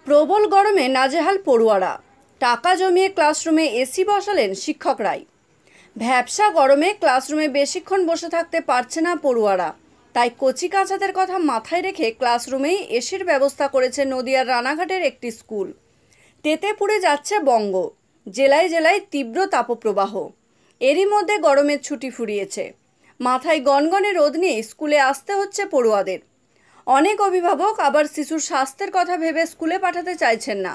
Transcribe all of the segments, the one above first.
প্রবল গরমে নাজেহাল পড়ুয়ারা, টাকা জমিয়ে ক্লাসরুমে এসি বসালেন শিক্ষকরাই। ভ্যাপসা গরমে ক্লাসরুমে বেশিক্ষণ বসে থাকতে পারছে না পড়ুয়ারা, তাই কচিকাঁচাদের কথা মাথায় রেখে ক্লাসরুমেই এসির ব্যবস্থা করেছে নদিয়ার রানাঘাটের একটি স্কুল। তেতে পুড়ে যাচ্ছে বঙ্গ, জেলায় জেলায় তীব্র তাপপ্রবাহ। এরই মধ্যে গরমের ছুটি ফুরিয়েছে, মাথায় গনগনে রোদ নিয়ে স্কুলে আসতে হচ্ছে পড়ুয়াদের। অনেক অভিভাবক আবার শিশুর স্বাস্থ্যের কথা ভেবে স্কুলে পাঠাতে চাইছেন না।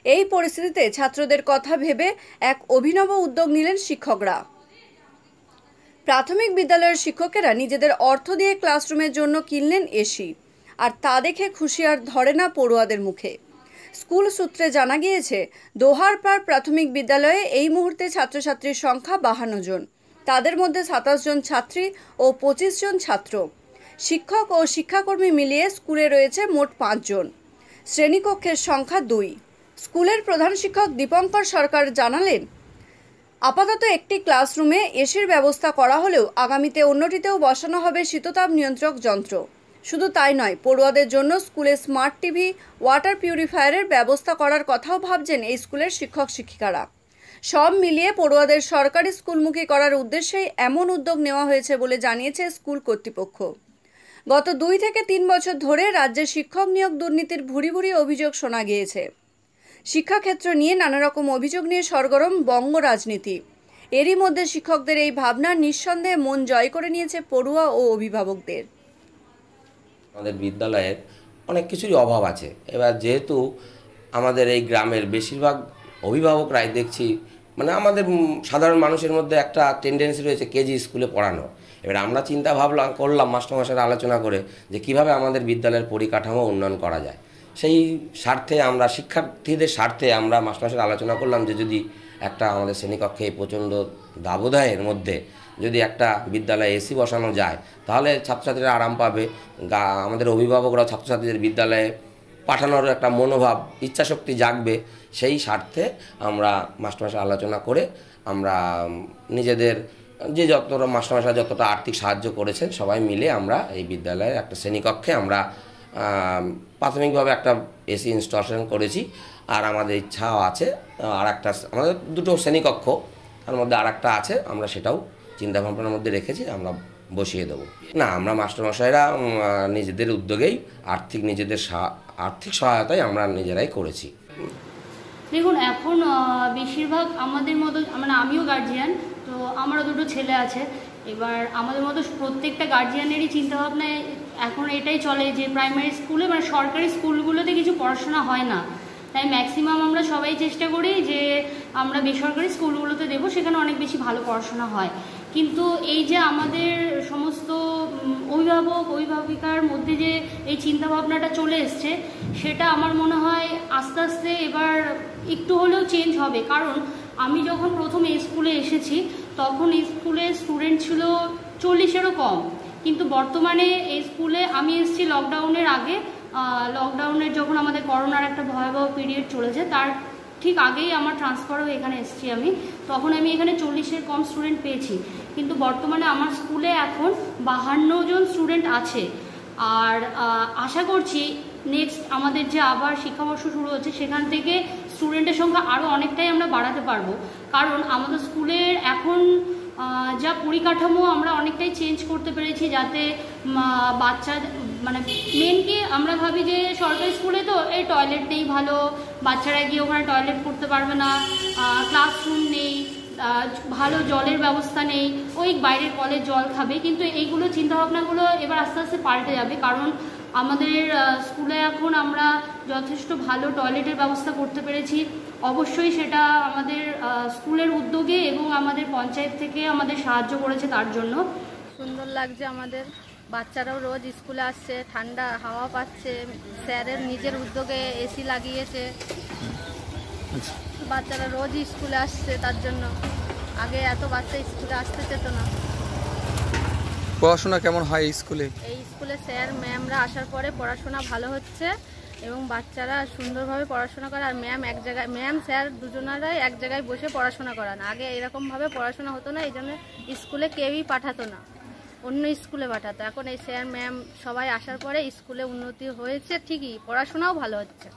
এই পরিস্থিতিতে ছাত্রদের কথা ভেবে এক অভিনব উদ্যোগ নিলেন শিক্ষকরা। প্রাথমিক বিদ্যালয়ের শিক্ষকেরা নিজেদের অর্থ দিয়ে ক্লাসরুমের জন্য কিনলেন এসি, আর তা দেখে খুশি আর ধরে না পড়ুয়াদের মুখে। স্কুল সূত্রে জানা গিয়েছে, দোহারপাড় প্রাথমিক বিদ্যালয়ে এই মুহূর্তে ছাত্রছাত্রীর সংখ্যা 52 জন। তাদের মধ্যে 27 জন ছাত্রী ও 25 জন ছাত্র। শিক্ষক ও শিক্ষাকর্মী মিলিয়ে স্কুলে রয়েছে মোট 5 জন। শ্রেণীকক্ষের সংখ্যা 2। স্কুলের প্রধান শিক্ষক দীপঙ্কর সরকার জানালেন, আপাতত একটি ক্লাসরুমে এসির ব্যবস্থা করা হলেও আগামীতে অন্যটিতেও বসানো হবে শীততাপ নিয়ন্ত্রক যন্ত্র। শুধু তাই নয়, পড়ুয়াদের জন্য স্কুলে স্মার্ট টিভি, ওয়াটার পিউরিফায়ারের ব্যবস্থা করার কথাও ভাবছেন এই স্কুলের শিক্ষক শিক্ষিকারা। সব মিলিয়ে পড়ুয়াদের সরকারি স্কুলমুখী করার উদ্দেশ্যেই এমন উদ্যোগ নেওয়া হয়েছে বলে জানিয়েছে স্কুল কর্তৃপক্ষ। গত 2 থেকে 3 বছর ধরে রাজ্যে শিক্ষক নিয়োগ দুর্নীতির ভুরি ভুরি অভিযোগ শোনা গিয়েছে। শিক্ষাক্ষেত্র নিয়ে নানা রকম অভিযোগ নিয়ে সরগরম বঙ্গ রাজনীতি। এরই মধ্যে শিক্ষকদের এই ভাবনা নিঃসন্দেহে মন জয় করে নিয়েছে পড়ুয়া ও অভিভাবকদের। আমাদের বিদ্যালয়ের অনেক কিছুরই অভাব আছে। এবার যেহেতু আমাদের এই গ্রামের বেশিরভাগ অভিভাবকরাই দেখছি, মানে আমাদের সাধারণ মানুষের মধ্যে একটা টেন্ডেন্সি রয়েছে কেজি স্কুলে পড়ানো। এবার আমরা চিন্তা ভাবনা করলাম মাস্টারমশাইরা আলোচনা করে যে কিভাবে আমাদের বিদ্যালয়ের পরিকাঠামো উন্নয়ন করা যায়। সেই স্বার্থে আমরা শিক্ষার্থীদের স্বার্থে আমরা মাস্টারমশাইরা আলোচনা করলাম যে যদি একটা আমাদের শ্রেণীকক্ষে এই প্রচণ্ড দাবদাহের মধ্যে যদি একটা বিদ্যালয়ে এসি বসানো যায়, তাহলে ছাত্রছাত্রীরা আরাম পাবে। আমাদের অভিভাবকরাও ছাত্রছাত্রীদের বিদ্যালয়ে পাঠানোর একটা মনোভাব, ইচ্ছাশক্তি জাগবে। সেই স্বার্থে আমরা মাস্টারমশাই আলোচনা করে আমরা নিজেদের যে যতটা মাস্টারমশাই যতটা আর্থিক সাহায্য করেছেন সবাই মিলে আমরা এই বিদ্যালয়ের একটা শ্রেণীকক্ষে আমরা প্রাথমিকভাবে একটা এসি ইনস্টলেশন করেছি। আর আমাদের ইচ্ছাও আছে আর একটা, আমাদের 2টো শ্রেণীকক্ষ, তার মধ্যে আর একটা আছে, আমরা সেটাও চিন্তাভাবনার মধ্যে রেখেছি, আমরা বসিয়ে দেবো। না, আমরা মাস্টারমশাইরা নিজেদের উদ্যোগেই নিজেদের আর্থিক সহায়তায় আমরা নিজেরাই করেছি। দেখুন, এখন বেশিরভাগ আমাদের মতো, মানে আমিও গার্জিয়ান, তো আমারও 2টো ছেলে আছে। এবার আমাদের মতো প্রত্যেকটা গার্জিয়ানেরই চিন্তাভাবনায় এখন এটাই চলে যে প্রাইমারি স্কুলে, মানে সরকারি স্কুলগুলোতে কিছু পড়াশোনা হয় না, তাই ম্যাক্সিমাম আমরা সবাই চেষ্টা করি যে আমরা বেসরকারি স্কুলগুলোতে দেবো, সেখানে অনেক বেশি ভালো পড়াশোনা হয়। কিন্তু এই যে আমাদের সমস্ত অভিভাবিকার মধ্যে যে এই চিন্তাভাবনাটা চলে এসছে, সেটা আমার মনে হয় আস্তে আস্তে এবার একটু হলেও চেঞ্জ হবে। কারণ আমি যখন প্রথম এই স্কুলে এসেছি তখন এই স্কুলে স্টুডেন্ট ছিল 40-এরও কম, কিন্তু বর্তমানে এই স্কুলে আমি এসেছি লকডাউনের আগে। লকডাউনের যখন আমাদের করোনার একটা ভয়াবহ পিরিয়ড চলেছে, তার ঠিক আগেই আমার ট্রান্সফার হয়ে এখানে এসেছি আমি, তখন আমি এখানে 40-এর কম স্টুডেন্ট পেয়েছি। কিন্তু বর্তমানে আমার স্কুলে এখন 52 জন স্টুডেন্ট আছে। আর আশা করছি নেক্সট আমাদের যে আবার শিক্ষাবর্ষ শুরু হচ্ছে সেখান থেকে স্টুডেন্টের সংখ্যা আরও অনেকটাই আমরা বাড়াতে পারবো। কারণ আমাদের স্কুলের এখন যা পরিকাঠামো আমরা অনেকটাই চেঞ্জ করতে পেরেছি, যাতে বাচ্চা, মানে মেন কি আমরা ভাবি যে সরকারি স্কুলে তো এই টয়লেট নেই ভালো, বাচ্চারা গিয়ে ওখানে টয়লেট করতে পারবে না, ক্লাসরুম নেই, ভালো জলের ব্যবস্থা নেই, ওই বাইরের কলের জল খাবে। কিন্তু এইগুলো চিন্তাভাবনাগুলো এবার আস্তে আস্তে পাল্টে যাবে, কারণ আমাদের স্কুলে এখন আমরা যথেষ্ট ভালো টয়লেটের ব্যবস্থা করতে পেরেছি। অবশ্যই সেটা আমাদের স্কুলের উদ্যোগে এবং আমাদের পঞ্চায়েত থেকে আমাদের সাহায্য করেছে, তার জন্য সুন্দর লাগছে। আমাদের বাচ্চারাও রোজ স্কুলে আসছে, ঠান্ডা হাওয়া পাচ্ছে, স্যারের নিজের উদ্যোগে এসি লাগিয়েছে, বাচ্চারা রোজ স্কুলে আসছে। তার জন্য আগে এত বাচ্চা স্কুলে আসতে চেত না। পড়াশোনা কেমন হয় এই স্কুলে? এই স্কুলে স্যার ম্যামরা আসার পরে পড়াশোনা ভালো হচ্ছে এবং বাচ্চারা সুন্দরভাবে পড়াশোনা করে। আর ম্যাম স্যার দুজনেরাই এক জায়গায় বসে পড়াশোনা করান। আগে এরকমভাবে পড়াশোনা হতো না, এই জন্য স্কুলে কেউই পাঠাতো না, অন্য স্কুলে পাঠাতো। এখন এই স্যার ম্যাম সবাই আসার পরে স্কুলে উন্নতি হয়েছে, ঠিকই পড়াশোনাও ভালো হচ্ছে।